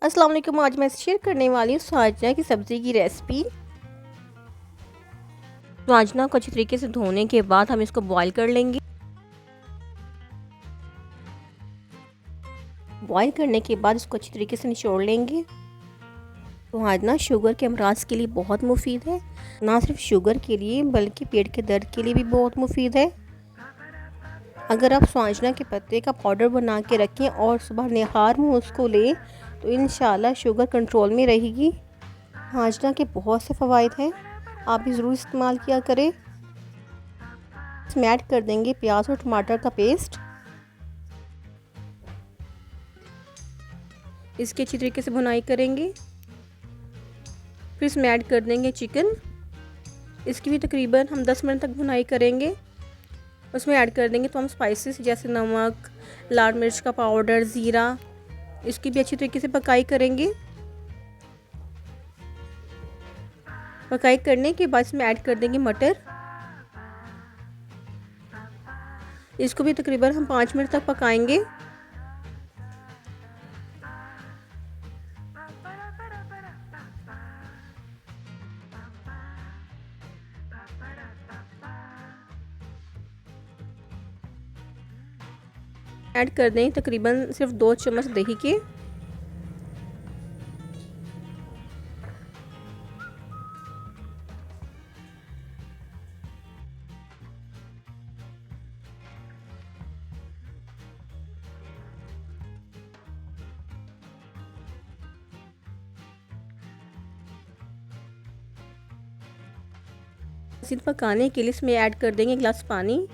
अस्सलाम वालेकुम। आज मैं शेयर करने वाली हूँ स्वांजना की सब्ज़ी की रेसिपी। स्वांजना को अच्छी तरीके से धोने के बाद हम इसको बॉईल कर लेंगे। बॉईल करने के बाद इसको अच्छी तरीके से निचोड़ लेंगे। स्वांजना शुगर के अमराज के लिए बहुत मुफीद है, ना सिर्फ शुगर के लिए बल्कि पेट के दर्द के लिए भी बहुत मुफीद है। अगर आप स्वांजना के पत्ते का पाउडर बना के रखें और सुबह निहार मुँह उसको लें तो इंशाल्लाह शुगर कंट्रोल में रहेगी। स्वांजना के बहुत से फ़वाइद हैं, आप भी ज़रूर इस्तेमाल किया करें। इसमें ऐड कर देंगे प्याज और टमाटर का पेस्ट। इसकी अच्छी तरीके से भुनाई करेंगे। फिर इसमें ऐड कर देंगे चिकन। इसकी भी तकरीबन हम 10 मिनट तक भुनाई करेंगे। उसमें ऐड कर देंगे तो हम स्पाइसेस जैसे नमक, लाल मिर्च का पाउडर, ज़ीरा, इसकी भी अच्छी तरीके से पकाई करेंगे। पकाई करने के बाद इसमें ऐड कर देंगे मटर। इसको भी तकरीबन हम 5 मिनट तक पकाएंगे। ऐड कर दें तकरीबन सिर्फ 2 चम्मच दही के। मज़ीद पकाने के लिए इसमें ऐड कर देंगे 1 गिलास पानी।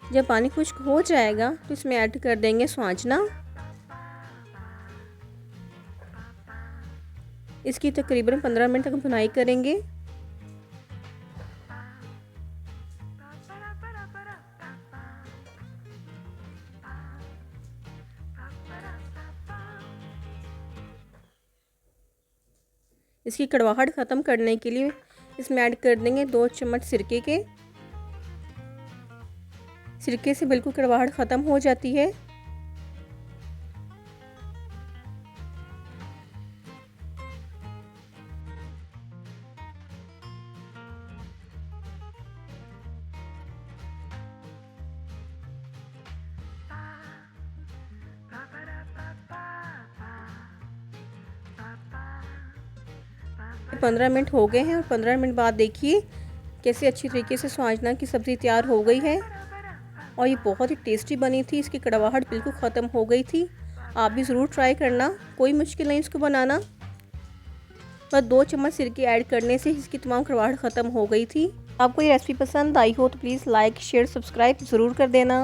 जब पानी खुश्क हो जाएगा तो इसमें ऐड कर देंगे स्वांजना। इसकी तकरीबन 15 मिनट तक भुनाई करेंगे। इसकी कड़वाहट ख़त्म करने के लिए इसमें ऐड कर देंगे 2 चम्मच सिरके के। सिरके से बिल्कुल कड़वाहट ख़त्म हो जाती है। पंद्रह मिनट हो गए हैं और 15 मिनट बाद देखिए कैसे अच्छी तरीके से स्वांजना की सब्ज़ी तैयार हो गई है और ये बहुत ही टेस्टी बनी थी। इसकी कड़वाहट बिल्कुल ख़त्म हो गई थी। आप भी ज़रूर ट्राई करना, कोई मुश्किल नहीं इसको बनाना। बस 2 चम्मच सिरके ऐड करने से इसकी तमाम कड़वाहट ख़त्म हो गई थी। आपको ये रेसिपी पसंद आई हो तो प्लीज़ लाइक, शेयर, सब्सक्राइब ज़रूर कर देना।